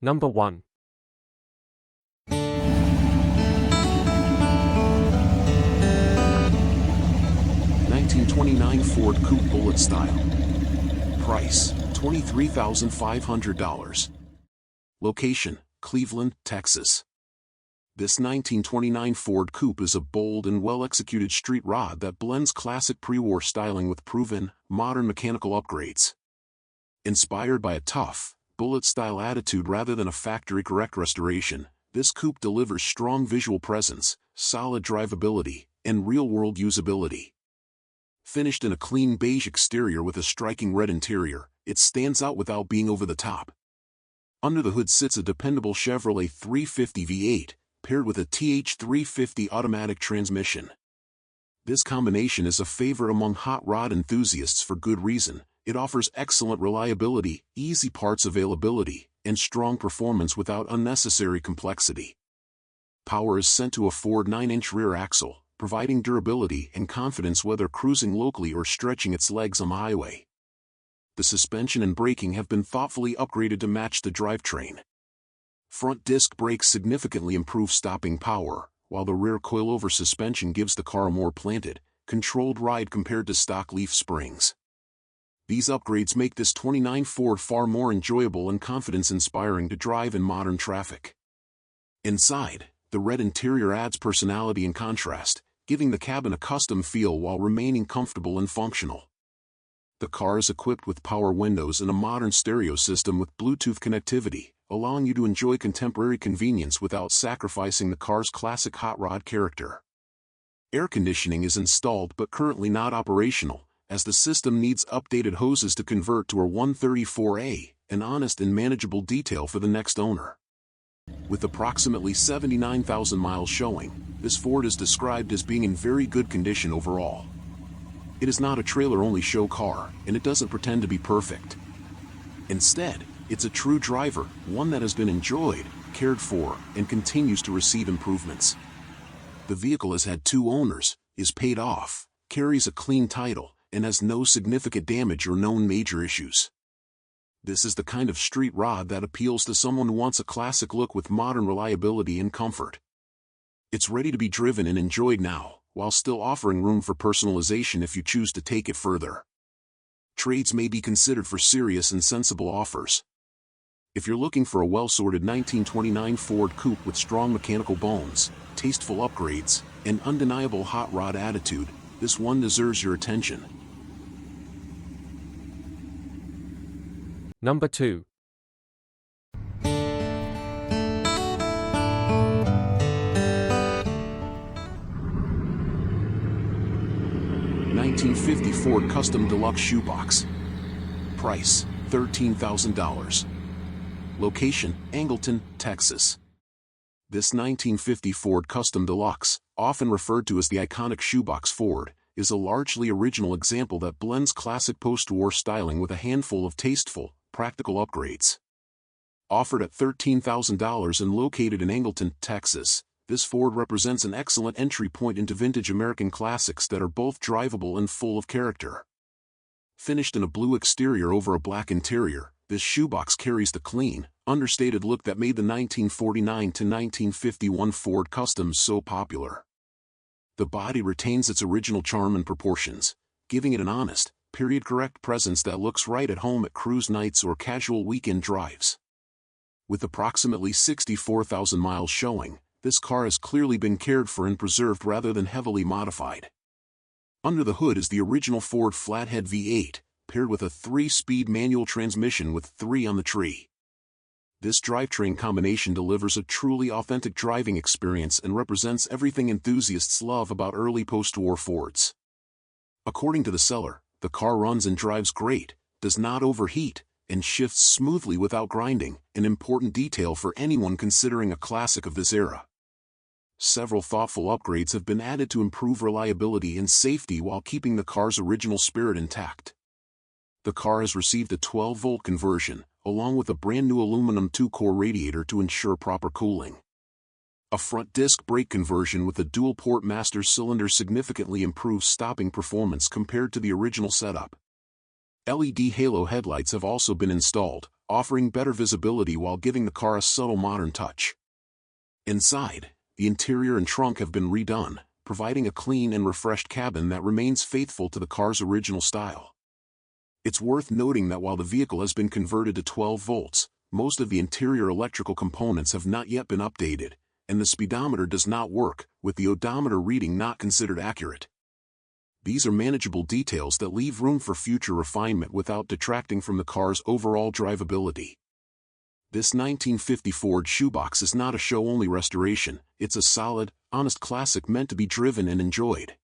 Number 1. 1929 Ford Coupe Bullet Style. Price, $23,500. Location, Cleveland, Texas. This 1929 Ford Coupe is a bold and well-executed street rod that blends classic pre-war styling with proven, modern mechanical upgrades. Inspired by a tough, bullet-style attitude rather than a factory-correct restoration, this coupe delivers strong visual presence, solid drivability, and real-world usability. Finished in a clean beige exterior with a striking red interior, it stands out without being over the top. Under the hood sits a dependable Chevrolet 350 V8, paired with a TH350 automatic transmission. This combination is a favorite among hot rod enthusiasts for good reason. It offers excellent reliability, easy parts availability, and strong performance without unnecessary complexity. Power is sent to a Ford 9-inch rear axle, providing durability and confidence whether cruising locally or stretching its legs on the highway. The suspension and braking have been thoughtfully upgraded to match the drivetrain. Front disc brakes significantly improve stopping power, while the rear coilover suspension gives the car a more planted, controlled ride compared to stock leaf springs. These upgrades make this 29 Ford far more enjoyable and confidence-inspiring to drive in modern traffic. Inside, the red interior adds personality and contrast, giving the cabin a custom feel while remaining comfortable and functional. The car is equipped with power windows and a modern stereo system with Bluetooth connectivity, allowing you to enjoy contemporary convenience without sacrificing the car's classic hot rod character. Air conditioning is installed but currently not operational, as the system needs updated hoses to convert to a 134A, an honest and manageable detail for the next owner. With approximately 79,000 miles showing, this Ford is described as being in very good condition overall. It is not a trailer-only show car, and it doesn't pretend to be perfect. Instead, it's a true driver, one that has been enjoyed, cared for, and continues to receive improvements. The vehicle has had 2 owners, is paid off, carries a clean title, and has no significant damage or known major issues. This is the kind of street rod that appeals to someone who wants a classic look with modern reliability and comfort. It's ready to be driven and enjoyed now, while still offering room for personalization if you choose to take it further. Trades may be considered for serious and sensible offers. If you're looking for a well-sorted 1929 Ford Coupe with strong mechanical bones, tasteful upgrades, and undeniable hot rod attitude, this one deserves your attention. Number 2. 1950 Ford Custom Deluxe Shoebox. Price, $13,000. Location, Angleton, Texas. This 1950 Ford Custom Deluxe, often referred to as the iconic shoebox Ford, is a largely original example that blends classic post-war styling with a handful of tasteful, practical upgrades. Offered at $13,000 and located in Angleton, Texas, this Ford represents an excellent entry point into vintage American classics that are both drivable and full of character. Finished in a blue exterior over a black interior, this shoebox carries the clean, understated look that made the 1949 to 1951 Ford Customs so popular. The body retains its original charm and proportions, giving it an honest, period-correct presence that looks right at home at cruise nights or casual weekend drives. With approximately 64,000 miles showing, this car has clearly been cared for and preserved rather than heavily modified. Under the hood is the original Ford Flathead V8, paired with a 3-speed manual transmission with 3 on the tree. This drivetrain combination delivers a truly authentic driving experience and represents everything enthusiasts love about early post-war Fords. According to the seller, the car runs and drives great, does not overheat, and shifts smoothly without grinding, an important detail for anyone considering a classic of this era. Several thoughtful upgrades have been added to improve reliability and safety while keeping the car's original spirit intact. The car has received a 12-volt conversion, along with a brand new aluminum 2-core radiator to ensure proper cooling. A front disc brake conversion with a dual-port master cylinder significantly improves stopping performance compared to the original setup. LED halo headlights have also been installed, offering better visibility while giving the car a subtle modern touch. Inside, the interior and trunk have been redone, providing a clean and refreshed cabin that remains faithful to the car's original style. It's worth noting that while the vehicle has been converted to 12 volts, most of the interior electrical components have not yet been updated, and the speedometer does not work, with the odometer reading not considered accurate. These are manageable details that leave room for future refinement without detracting from the car's overall drivability. This 1950 Ford shoebox is not a show-only restoration, it's a solid, honest classic meant to be driven and enjoyed.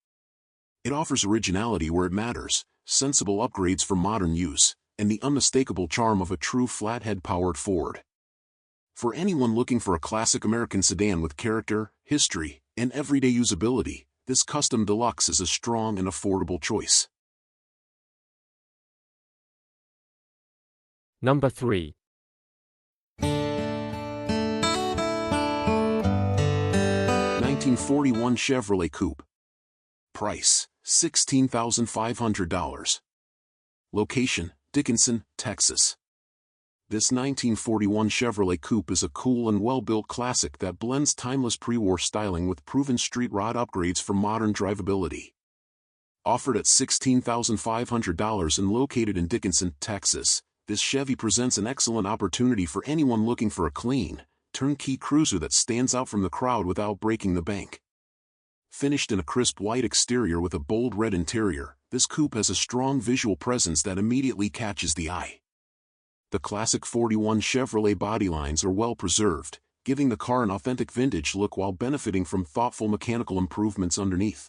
It offers originality where it matters, sensible upgrades for modern use, and the unmistakable charm of a true flathead-powered Ford. For anyone looking for a classic American sedan with character, history, and everyday usability, this custom deluxe is a strong and affordable choice. Number 3. 1941 Chevrolet Coupe. Price, $16,500. Location, Dickinson, Texas. This 1941 Chevrolet Coupe is a cool and well-built classic that blends timeless pre-war styling with proven street rod upgrades for modern drivability. Offered at $16,500 and located in Dickinson, Texas, this Chevy presents an excellent opportunity for anyone looking for a clean, turnkey cruiser that stands out from the crowd without breaking the bank. Finished in a crisp white exterior with a bold red interior, this coupe has a strong visual presence that immediately catches the eye. The classic 41 Chevrolet bodylines are well preserved, giving the car an authentic vintage look while benefiting from thoughtful mechanical improvements underneath.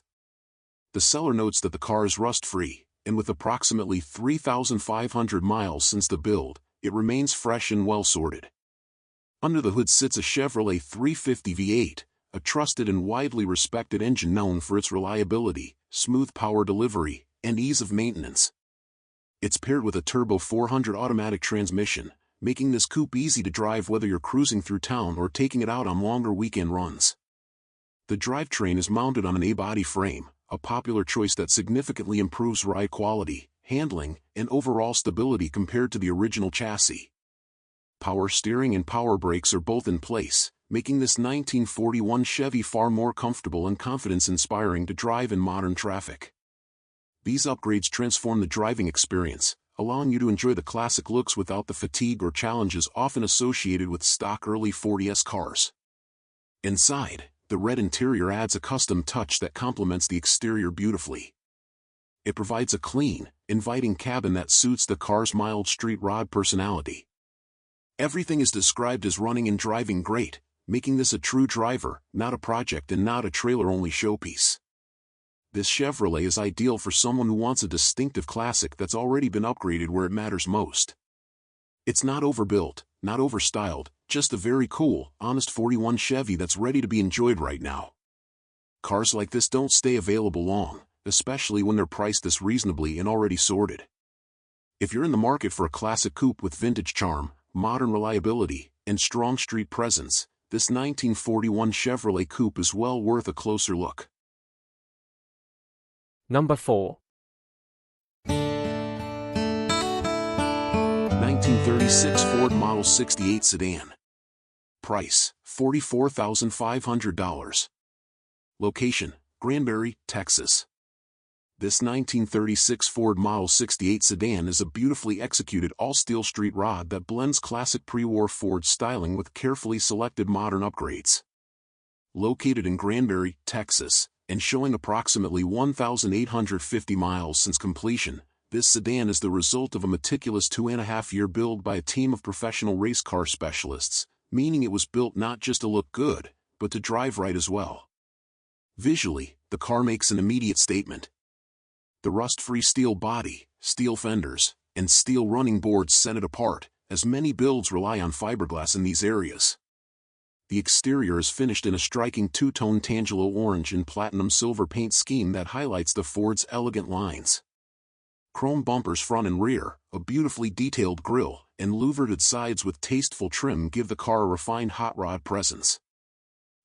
The seller notes that the car is rust-free, and with approximately 3,500 miles since the build, it remains fresh and well-sorted. Under the hood sits a Chevrolet 350 V8, a trusted and widely respected engine known for its reliability, smooth power delivery, and ease of maintenance. It's paired with a turbo 400 automatic transmission, making this coupe easy to drive whether you're cruising through town or taking it out on longer weekend runs. The drivetrain is mounted on an A-body frame, a popular choice that significantly improves ride quality, handling, and overall stability compared to the original chassis. Power steering and power brakes are both in place, making this 1941 Chevy far more comfortable and confidence-inspiring to drive in modern traffic. These upgrades transform the driving experience, allowing you to enjoy the classic looks without the fatigue or challenges often associated with stock early 40s cars. Inside, the red interior adds a custom touch that complements the exterior beautifully. It provides a clean, inviting cabin that suits the car's mild street rod personality. Everything is described as running and driving great, making this a true driver, not a project and not a trailer-only showpiece. This Chevrolet is ideal for someone who wants a distinctive classic that's already been upgraded where it matters most. It's not overbuilt, not overstyled, just a very cool, honest 41 Chevy that's ready to be enjoyed right now. Cars like this don't stay available long, especially when they're priced this reasonably and already sorted. If you're in the market for a classic coupe with vintage charm, modern reliability, and strong street presence, this 1941 Chevrolet Coupe is well worth a closer look. Number 4. 1936 Ford Model 68 Sedan. Price, $44,500. Location, Granbury, Texas. This 1936 Ford Model 68 sedan is a beautifully executed all-steel street rod that blends classic pre-war Ford styling with carefully selected modern upgrades. Located in Granbury, Texas, and showing approximately 1,850 miles since completion, this sedan is the result of a meticulous 2.5-year build by a team of professional race car specialists, meaning it was built not just to look good, but to drive right as well. Visually, the car makes an immediate statement. The rust-free steel body, steel fenders, and steel running boards set it apart, as many builds rely on fiberglass in these areas. The exterior is finished in a striking two-tone Tangelo orange and platinum silver paint scheme that highlights the Ford's elegant lines. Chrome bumpers front and rear, a beautifully detailed grille, and louvered sides with tasteful trim give the car a refined hot rod presence.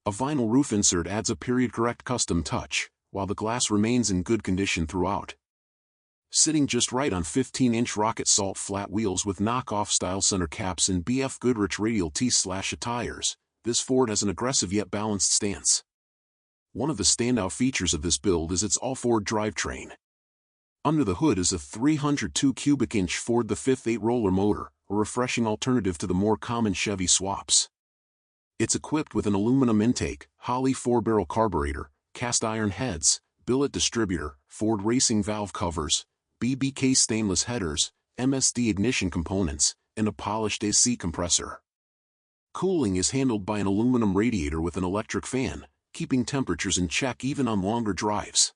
A vinyl roof insert adds a period-correct custom touch, while the glass remains in good condition throughout. Sitting just right on 15-inch rocket salt flat wheels with knockoff-style center caps and BF Goodrich radial T/A tires, this Ford has an aggressive yet balanced stance. One of the standout features of this build is its all-Ford drivetrain. Under the hood is a 302 cubic inch Ford the 5th 8-roller motor, a refreshing alternative to the more common Chevy swaps. It's equipped with an aluminum intake, Holley 4-barrel carburetor, cast iron heads, billet distributor, Ford racing valve covers, BBK stainless headers, MSD ignition components, and a polished AC compressor. Cooling is handled by an aluminum radiator with an electric fan, keeping temperatures in check even on longer drives.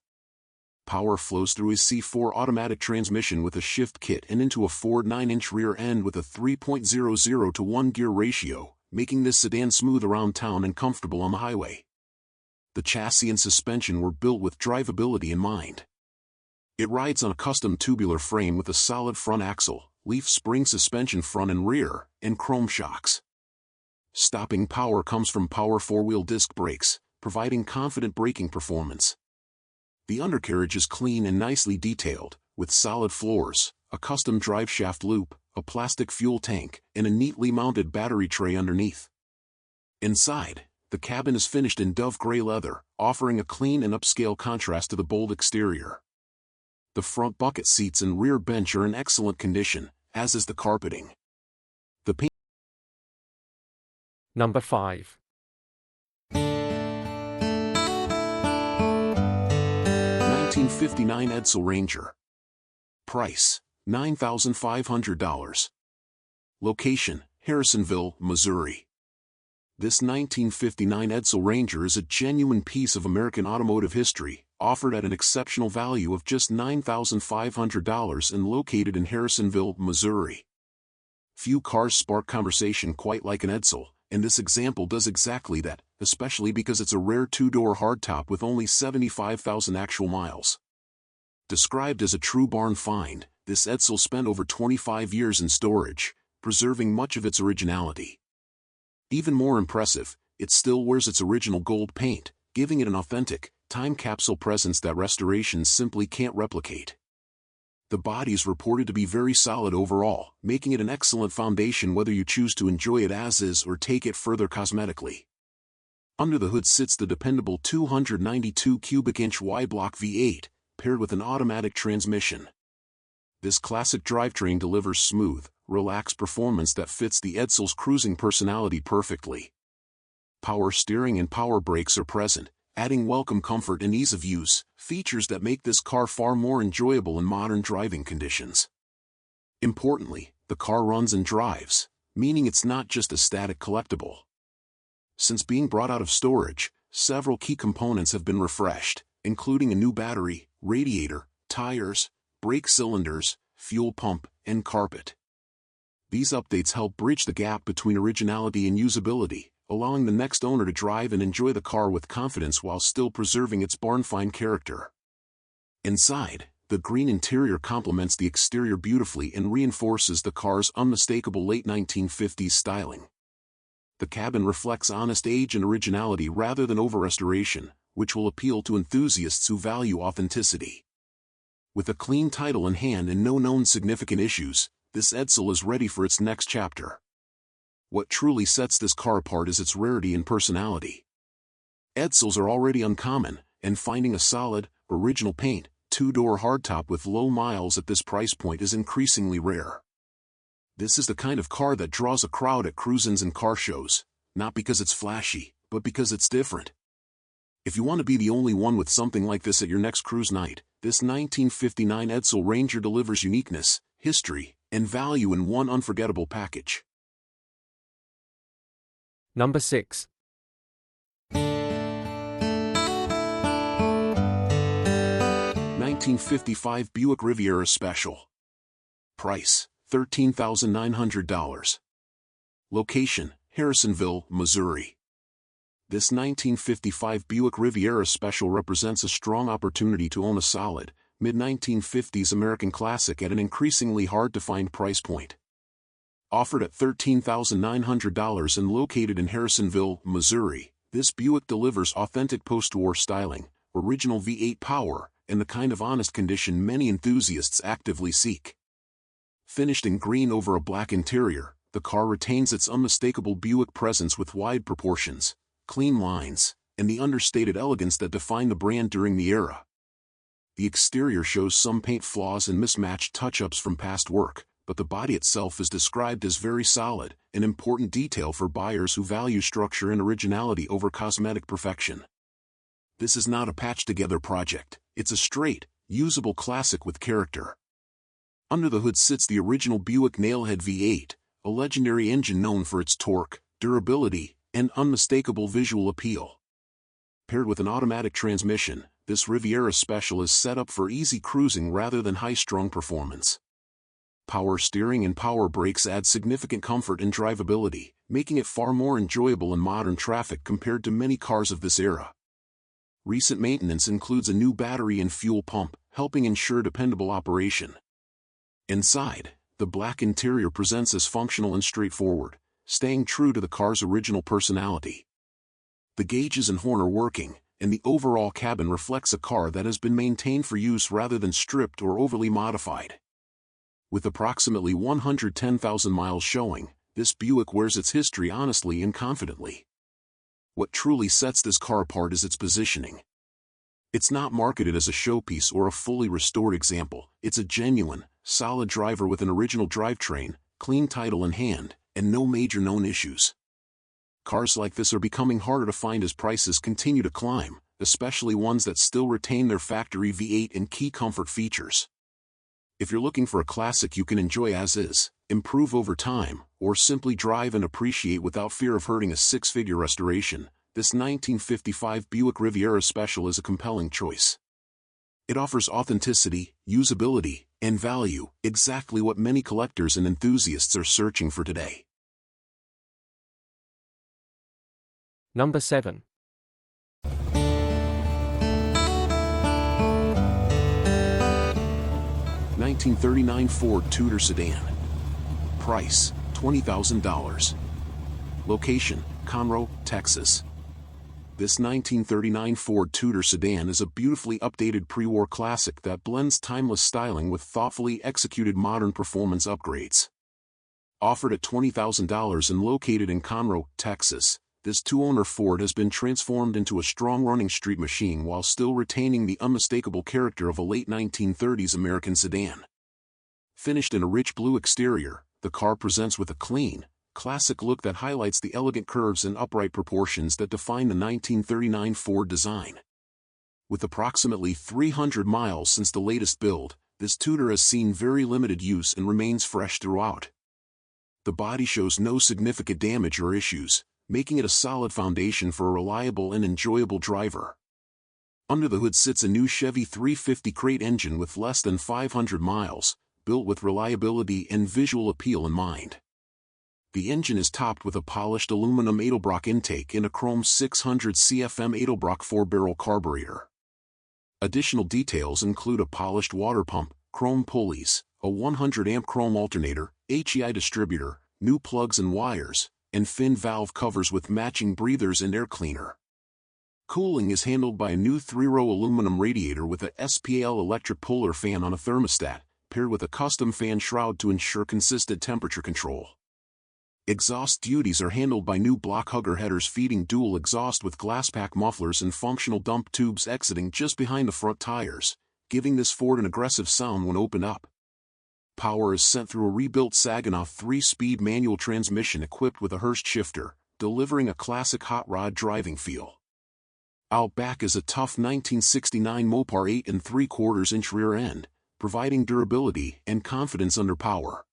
Power flows through a C4 automatic transmission with a shift kit and into a Ford 9-inch rear end with a 3.00 to 1 gear ratio, making this sedan smooth around town and comfortable on the highway. The chassis and suspension were built with drivability in mind. It rides on a custom tubular frame with a solid front axle, leaf spring suspension front and rear, and chrome shocks. Stopping power comes from power 4-wheel disc brakes, providing confident braking performance. The undercarriage is clean and nicely detailed, with solid floors, a custom driveshaft loop, a plastic fuel tank, and a neatly mounted battery tray underneath. Inside, the cabin is finished in dove gray leather, offering a clean and upscale contrast to the bold exterior. The front bucket seats and rear bench are in excellent condition, as is the carpeting. The paint. Number 5. 1959 Edsel Ranger. Price, $9,500. Location, Harrisonville, Missouri. This 1959 Edsel Ranger is a genuine piece of American automotive history, offered at an exceptional value of just $9,500 and located in Harrisonville, Missouri. Few cars spark conversation quite like an Edsel, and this example does exactly that, especially because it's a rare two-door hardtop with only 75,000 actual miles. Described as a true barn find, this Edsel spent over 25 years in storage, preserving much of its originality. Even more impressive, it still wears its original gold paint, giving it an authentic, time capsule presence that restorations simply can't replicate. The body is reported to be very solid overall, making it an excellent foundation whether you choose to enjoy it as is or take it further cosmetically. Under the hood sits the dependable 292 cubic inch Y-block V8, paired with an automatic transmission. This classic drivetrain delivers smooth, relaxed performance that fits the Edsel's cruising personality perfectly. Power steering and power brakes are present, adding welcome comfort and ease of use, features that make this car far more enjoyable in modern driving conditions. Importantly, the car runs and drives, meaning it's not just a static collectible. Since being brought out of storage, several key components have been refreshed, including a new battery, radiator, tires, brake cylinders, fuel pump, and carpet. These updates help bridge the gap between originality and usability, allowing the next owner to drive and enjoy the car with confidence while still preserving its barn-find character. Inside, the green interior complements the exterior beautifully and reinforces the car's unmistakable late 1950s styling. The cabin reflects honest age and originality rather than over-restoration, which will appeal to enthusiasts who value authenticity. With a clean title in hand and no known significant issues, this Edsel is ready for its next chapter. What truly sets this car apart is its rarity and personality. Edsels are already uncommon, and finding a solid, original paint, two-door hardtop with low miles at this price point is increasingly rare. This is the kind of car that draws a crowd at cruise-ins and car shows, not because it's flashy, but because it's different. If you want to be the only one with something like this at your next cruise night, this 1959 Edsel Ranger delivers uniqueness, history, and value in one unforgettable package. Number 6. 1955 Buick Riviera Special. Price, $13,900. Location, Harrisonville, Missouri. This 1955 Buick Riviera Special represents a strong opportunity to own a solid, mid-1950s American classic at an increasingly hard-to-find price point. Offered at $13,900 and located in Harrisonville, Missouri, this Buick delivers authentic post-war styling, original V8 power, and the kind of honest condition many enthusiasts actively seek. Finished in green over a black interior, the car retains its unmistakable Buick presence with wide proportions, clean lines, and the understated elegance that defined the brand during the era. The exterior shows some paint flaws and mismatched touch-ups from past work, but the body itself is described as very solid, an important detail for buyers who value structure and originality over cosmetic perfection. This is not a patched-together project, it's a straight, usable classic with character. Under the hood sits the original Buick Nailhead V8, a legendary engine known for its torque, durability, and unmistakable visual appeal. Paired with an automatic transmission, this Riviera Special is set up for easy cruising rather than high-strung performance. Power steering and power brakes add significant comfort and drivability, making it far more enjoyable in modern traffic compared to many cars of this era. Recent maintenance includes a new battery and fuel pump, helping ensure dependable operation. Inside, the black interior presents as functional and straightforward, staying true to the car's original personality. The gauges and horn are working, and the overall cabin reflects a car that has been maintained for use rather than stripped or overly modified. With approximately 110,000 miles showing, this Buick wears its history honestly and confidently. What truly sets this car apart is its positioning. It's not marketed as a showpiece or a fully restored example, it's a genuine, solid driver with an original drivetrain, clean title in hand, and no major known issues. Cars like this are becoming harder to find as prices continue to climb, especially ones that still retain their factory V8 and key comfort features. If you're looking for a classic you can enjoy as is, improve over time, or simply drive and appreciate without fear of hurting a six-figure restoration, this 1955 Buick Riviera Special is a compelling choice. It offers authenticity, usability, and value, exactly what many collectors and enthusiasts are searching for today. Number 7. 1939 Ford Tudor Sedan. Price, $20,000. Location, Conroe, Texas. This 1939 Ford Tudor sedan is a beautifully updated pre-war classic that blends timeless styling with thoughtfully executed modern performance upgrades. Offered at $20,000 and located in Conroe, Texas, this two-owner Ford has been transformed into a strong-running street machine while still retaining the unmistakable character of a late 1930s American sedan. Finished in a rich blue exterior, the car presents with a clean, classic look that highlights the elegant curves and upright proportions that define the 1939 Ford design. With approximately 300 miles since the latest build, this Tudor has seen very limited use and remains fresh throughout. The body shows no significant damage or issues, making it a solid foundation for a reliable and enjoyable driver. Under the hood sits a new Chevy 350 crate engine with less than 500 miles, built with reliability and visual appeal in mind. The engine is topped with a polished aluminum Edelbrock intake and a chrome 600 CFM Edelbrock 4-barrel carburetor. Additional details include a polished water pump, chrome pulleys, a 100-amp chrome alternator, HEI distributor, new plugs and wires, and fin valve covers with matching breathers and air cleaner. Cooling is handled by a new 3-row aluminum radiator with a SPL electric puller fan on a thermostat, paired with a custom fan shroud to ensure consistent temperature control. Exhaust duties are handled by new block hugger headers feeding dual exhaust with glass-pack mufflers and functional dump tubes exiting just behind the front tires, giving this Ford an aggressive sound when opened up. Power is sent through a rebuilt Saginaw 3-speed manual transmission equipped with a Hurst shifter, delivering a classic hot rod driving feel. Out back is a tough 1969 Mopar 8 3/4-inch rear end, providing durability and confidence under power.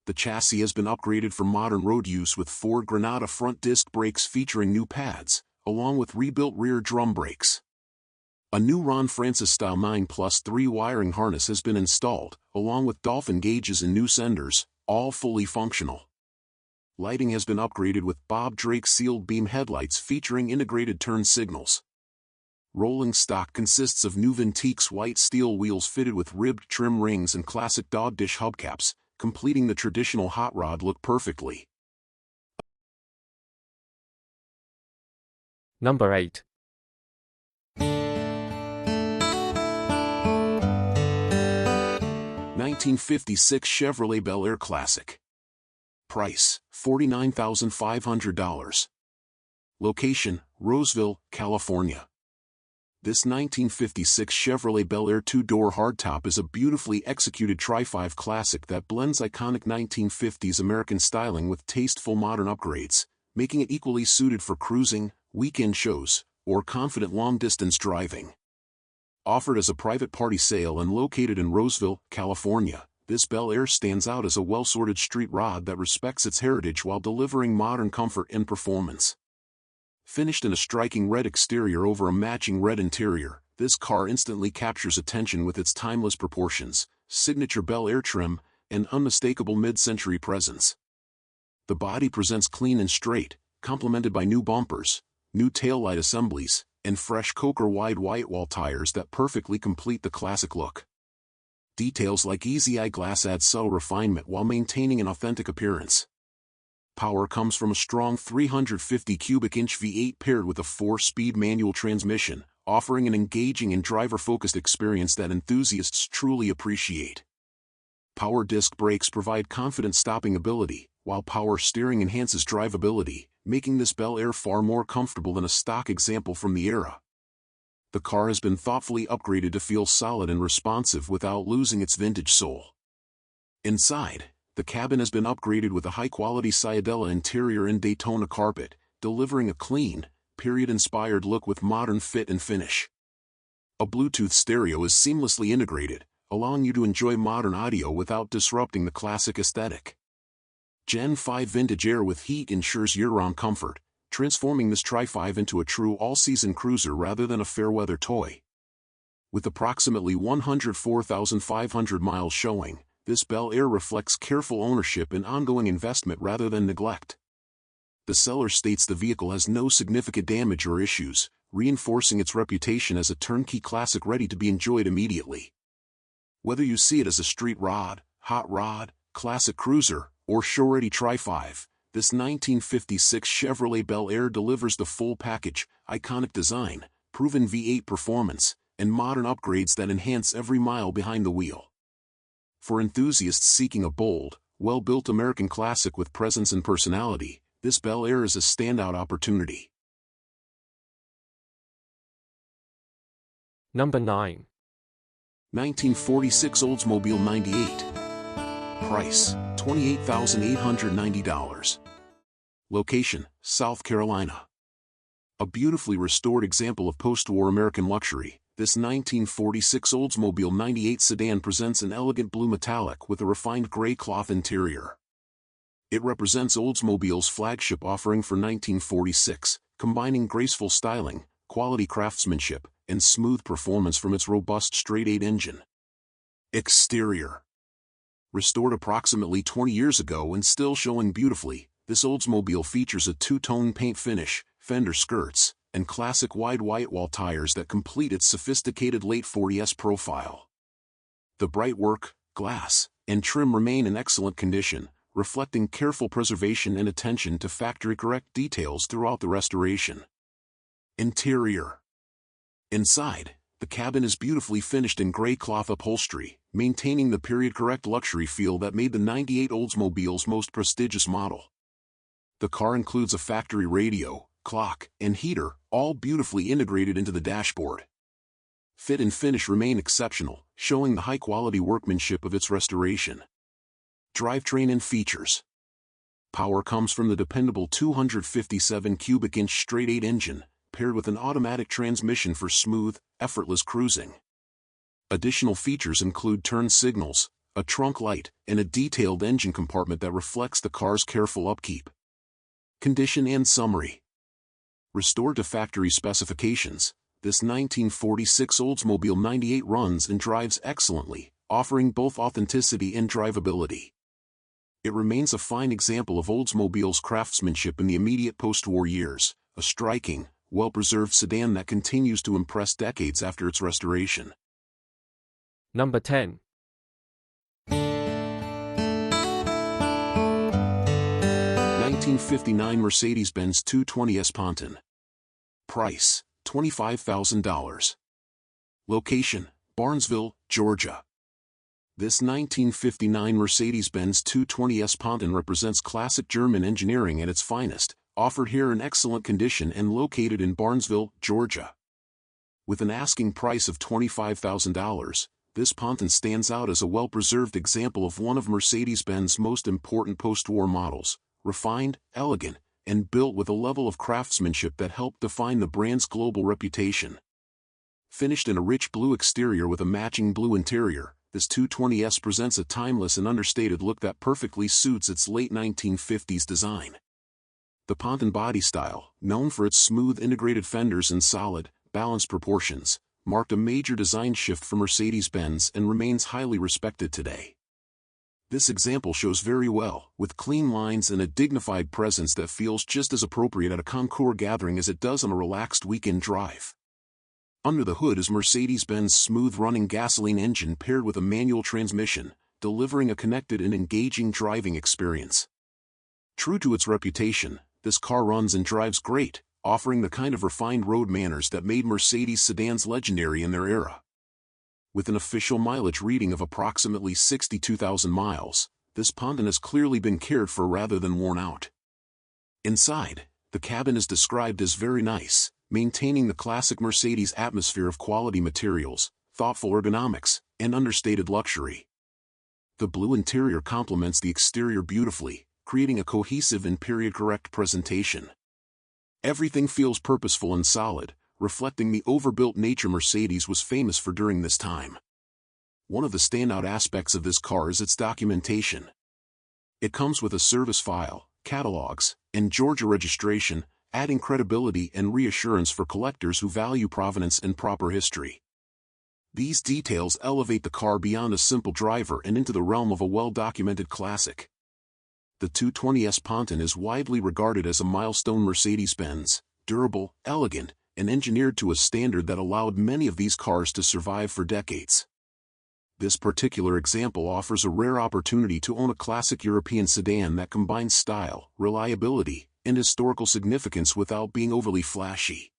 The chassis has been upgraded for modern road use with Ford Granada front disc brakes featuring new pads, along with rebuilt rear drum brakes. A new Ron Francis-style 9+3 wiring harness has been installed, along with dolphin gauges and new senders, all fully functional. Lighting has been upgraded with Bob Drake sealed beam headlights featuring integrated turn signals. Rolling stock consists of new Ventique's white steel wheels fitted with ribbed trim rings and classic dog dish hubcaps, completing the traditional hot rod look perfectly. Number 8. 1956 Chevrolet Bel Air Classic. Price, $49,500. Location, Roseville, California. This 1956 Chevrolet Bel Air two-door hardtop is a beautifully executed Tri-5 classic that blends iconic 1950s American styling with tasteful modern upgrades, making it equally suited for cruising, weekend shows, or confident long-distance driving. Offered as a private party sale and located in Roseville, California, this Bel Air stands out as a well-sorted street rod that respects its heritage while delivering modern comfort and performance. Finished in a striking red exterior over a matching red interior, this car instantly captures attention with its timeless proportions, signature Bel Air trim, and unmistakable mid-century presence. The body presents clean and straight, complemented by new bumpers, new taillight assemblies, and fresh Coker-wide white-wall tires that perfectly complete the classic look. Details like easy-eye glass add subtle refinement while maintaining an authentic appearance. Power comes from a strong 350 cubic inch V8 paired with a 4-speed manual transmission, offering an engaging and driver-focused experience that enthusiasts truly appreciate. Power disc brakes provide confident stopping ability, while power steering enhances drivability, making this Bel Air far more comfortable than a stock example from the era. The car has been thoughtfully upgraded to feel solid and responsive without losing its vintage soul. Inside, the cabin has been upgraded with a high-quality Ciadella interior and Daytona carpet, delivering a clean, period-inspired look with modern fit and finish. A Bluetooth stereo is seamlessly integrated, allowing you to enjoy modern audio without disrupting the classic aesthetic. Gen 5 vintage air with heat ensures year-round comfort, transforming this Tri-5 into a true all-season cruiser rather than a fair-weather toy. With approximately 104,500 miles showing, this Bel Air reflects careful ownership and ongoing investment rather than neglect. The seller states the vehicle has no significant damage or issues, reinforcing its reputation as a turnkey classic ready to be enjoyed immediately. Whether you see it as a street rod, hot rod, classic cruiser, or show-ready Tri-5, this 1956 Chevrolet Bel Air delivers the full package: iconic design, proven V8 performance, and modern upgrades that enhance every mile behind the wheel. For enthusiasts seeking a bold, well-built American classic with presence and personality, this Bel Air is a standout opportunity. Number 9. 1946 Oldsmobile 98. Price, $28,890. Location, South Carolina. A beautifully restored example of post-war American luxury, this 1946 Oldsmobile 98 sedan presents an elegant blue metallic with a refined gray cloth interior. It represents Oldsmobile's flagship offering for 1946, combining graceful styling, quality craftsmanship, and smooth performance from its robust straight-8 engine. Exterior. Restored approximately 20 years ago and still showing beautifully, this Oldsmobile features a two-tone paint finish, fender skirts, and classic wide white-wall tires that complete its sophisticated late 40s profile. The bright work, glass, and trim remain in excellent condition, reflecting careful preservation and attention to factory-correct details throughout the restoration. Interior. Inside, the cabin is beautifully finished in gray cloth upholstery, maintaining the period-correct luxury feel that made the 98 Oldsmobile's most prestigious model. The car includes a factory radio, clock, and heater, all beautifully integrated into the dashboard. Fit and finish remain exceptional, showing the high-quality workmanship of its restoration. Drivetrain and features. Power comes from the dependable 257 cubic inch straight-8 engine, paired with an automatic transmission for smooth, effortless cruising. Additional features include turn signals, a trunk light, and a detailed engine compartment that reflects the car's careful upkeep. Condition and summary. Restored to factory specifications, this 1946 Oldsmobile 98 runs and drives excellently, offering both authenticity and drivability. It remains a fine example of Oldsmobile's craftsmanship in the immediate post-war years, a striking, well-preserved sedan that continues to impress decades after its restoration. Number 10. 1959 Mercedes-Benz 220S Ponton. Price, $25,000. Location, Barnesville, Georgia. This 1959 Mercedes-Benz 220S Ponton represents classic German engineering at its finest, offered here in excellent condition and located in Barnesville, Georgia. With an asking price of $25,000, this Ponton stands out as a well-preserved example of one of Mercedes-Benz's most important post-war models, refined, elegant, and built with a level of craftsmanship that helped define the brand's global reputation. Finished in a rich blue exterior with a matching blue interior, this 220S presents a timeless and understated look that perfectly suits its late 1950s design. The Ponton body style, known for its smooth integrated fenders and solid, balanced proportions, marked a major design shift for Mercedes-Benz and remains highly respected today. This example shows very well, with clean lines and a dignified presence that feels just as appropriate at a concours gathering as it does on a relaxed weekend drive. Under the hood is Mercedes-Benz's smooth-running gasoline engine paired with a manual transmission, delivering a connected and engaging driving experience. True to its reputation, this car runs and drives great, offering the kind of refined road manners that made Mercedes sedans legendary in their era. With an official mileage reading of approximately 62,000 miles, this Ponton has clearly been cared for rather than worn out. Inside, the cabin is described as very nice, maintaining the classic Mercedes atmosphere of quality materials, thoughtful ergonomics, and understated luxury. The blue interior complements the exterior beautifully, creating a cohesive and period-correct presentation. Everything feels purposeful and solid, reflecting the overbuilt nature Mercedes was famous for during this time. One of the standout aspects of this car is its documentation. It comes with a service file, catalogs, and Georgia registration, adding credibility and reassurance for collectors who value provenance and proper history. These details elevate the car beyond a simple driver and into the realm of a well-documented classic. The 220S Ponton is widely regarded as a milestone Mercedes-Benz, durable, elegant, and engineered to a standard that allowed many of these cars to survive for decades. This particular example offers a rare opportunity to own a classic European sedan that combines style, reliability, and historical significance without being overly flashy.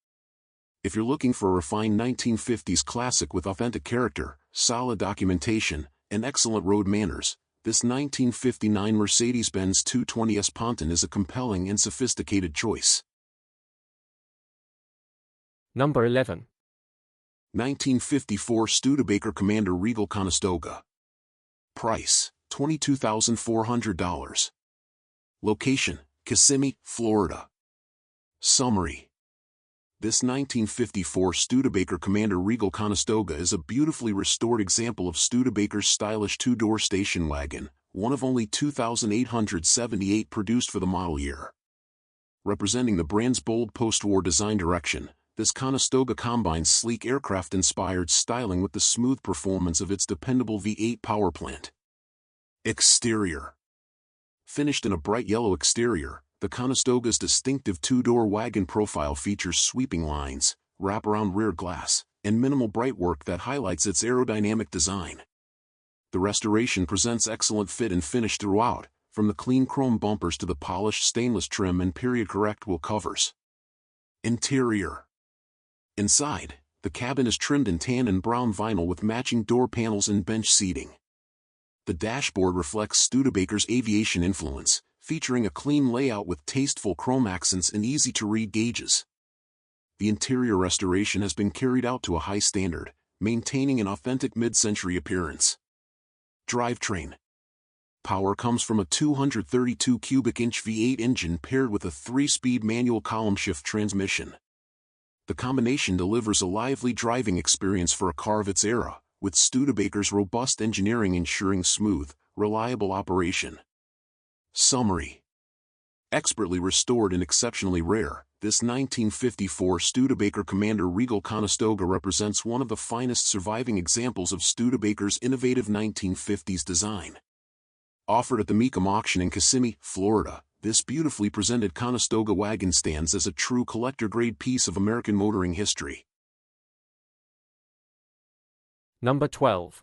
If you're looking for a refined 1950s classic with authentic character, solid documentation, and excellent road manners, this 1959 Mercedes-Benz 220S Ponton is a compelling and sophisticated choice. Number 11. 1954 Studebaker Commander Regal Conestoga. Price, $22,400. Location, Kissimmee, Florida. Summary. This 1954 Studebaker Commander Regal Conestoga is a beautifully restored example of Studebaker's stylish two-door station wagon, one of only 2,878 produced for the model year. Representing the brand's bold post-war design direction, this Conestoga combines sleek aircraft-inspired styling with the smooth performance of its dependable V8 power plant. Exterior. Finished in a bright yellow exterior, the Conestoga's distinctive two-door wagon profile features sweeping lines, wraparound rear glass, and minimal brightwork that highlights its aerodynamic design. The restoration presents excellent fit and finish throughout, from the clean chrome bumpers to the polished stainless trim and period-correct wheel covers. Interior. Inside, the cabin is trimmed in tan and brown vinyl with matching door panels and bench seating. The dashboard reflects Studebaker's aviation influence, featuring a clean layout with tasteful chrome accents and easy-to-read gauges. The interior restoration has been carried out to a high standard, maintaining an authentic mid-century appearance. Drivetrain. Power comes from a 232 cubic inch V8 engine paired with a 3-speed manual column shift transmission. The combination delivers a lively driving experience for a car of its era, with Studebaker's robust engineering ensuring smooth, reliable operation. Summary. Expertly restored and exceptionally rare, this 1954 Studebaker Commander Regal Conestoga represents one of the finest surviving examples of Studebaker's innovative 1950s design. Offered at the Mecum auction in Kissimmee, Florida, this beautifully presented Conestoga wagon stands as a true collector-grade piece of American motoring history. Number 12.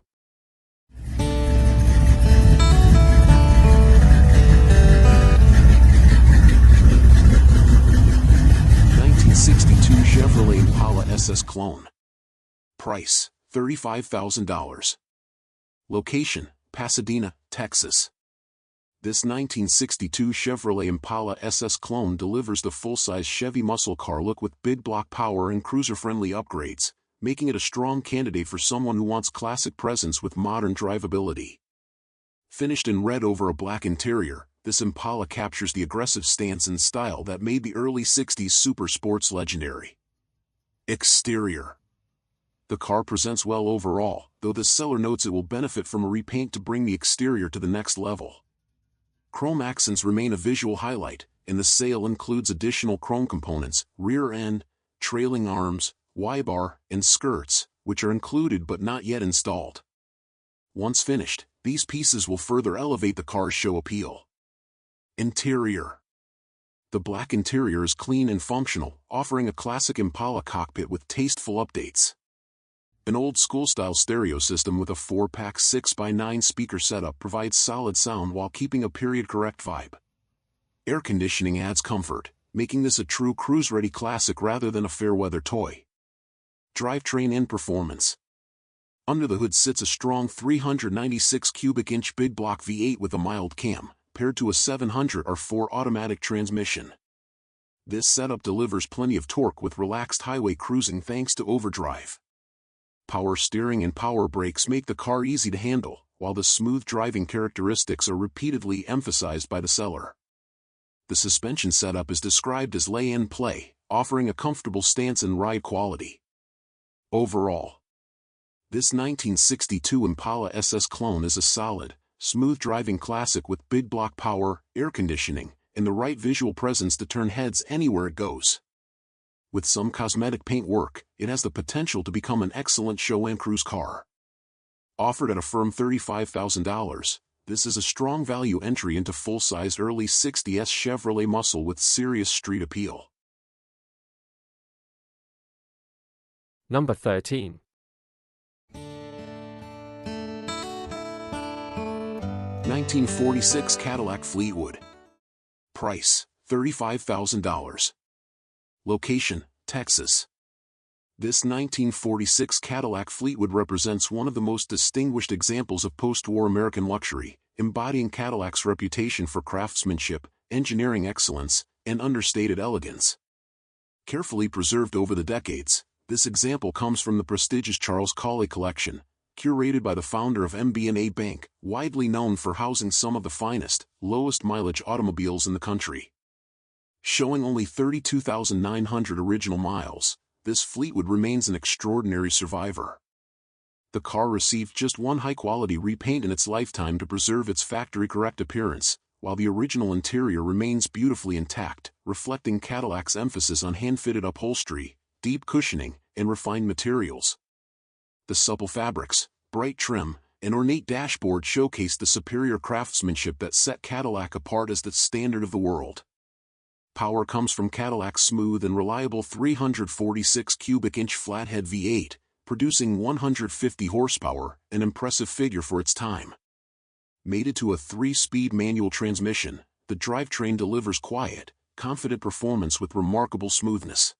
1962 Chevrolet Impala SS Clone. Price, $35,000. Location, Pasadena, Texas. This 1962 Chevrolet Impala SS clone delivers the full-size Chevy muscle car look with big block power and cruiser-friendly upgrades, making it a strong candidate for someone who wants classic presence with modern drivability. Finished in red over a black interior, this Impala captures the aggressive stance and style that made the early 60s super sports legendary. Exterior. The car presents well overall, though the seller notes it will benefit from a repaint to bring the exterior to the next level. Chrome accents remain a visual highlight, and the sale includes additional chrome components, rear end, trailing arms, Y-bar, and skirts, which are included but not yet installed. Once finished, these pieces will further elevate the car's show appeal. Interior. The black interior is clean and functional, offering a classic Impala cockpit with tasteful updates. An old-school-style stereo system with a 4-pack 6x9 speaker setup provides solid sound while keeping a period-correct vibe. Air conditioning adds comfort, making this a true cruise-ready classic rather than a fair-weather toy. Drivetrain and performance. Under the hood sits a strong 396 cubic inch big block V8 with a mild cam, paired to a 700R4 automatic transmission. This setup delivers plenty of torque with relaxed highway cruising thanks to overdrive. Power steering and power brakes make the car easy to handle, while the smooth driving characteristics are repeatedly emphasized by the seller. The suspension setup is described as lay and play, offering a comfortable stance and ride quality. Overall, this 1962 Impala SS clone is a solid, smooth driving classic with big block power, air conditioning, and the right visual presence to turn heads anywhere it goes. With some cosmetic paint work, it has the potential to become an excellent show and cruise car. Offered at a firm $35,000, this is a strong value entry into full-sized early 60s Chevrolet muscle with serious street appeal. Number 13. 1946 Cadillac Fleetwood. Price, $35,000. Location, Texas. This 1946 Cadillac Fleetwood represents one of the most distinguished examples of post-war American luxury, embodying Cadillac's reputation for craftsmanship, engineering excellence, and understated elegance. Carefully preserved over the decades, this example comes from the prestigious Charles Colley collection, curated by the founder of MB&A Bank, widely known for housing some of the finest, lowest-mileage automobiles in the country. Showing only 32,900 original miles, this Fleetwood remains an extraordinary survivor. The car received just one high-quality repaint in its lifetime to preserve its factory-correct appearance, while the original interior remains beautifully intact, reflecting Cadillac's emphasis on hand-fitted upholstery, deep cushioning, and refined materials. The supple fabrics, bright trim, and ornate dashboard showcase the superior craftsmanship that set Cadillac apart as the standard of the world. Power comes from Cadillac's smooth and reliable 346 cubic inch flathead V8, producing 150 horsepower, an impressive figure for its time. Mated to a 3-speed manual transmission, the drivetrain delivers quiet, confident performance with remarkable smoothness.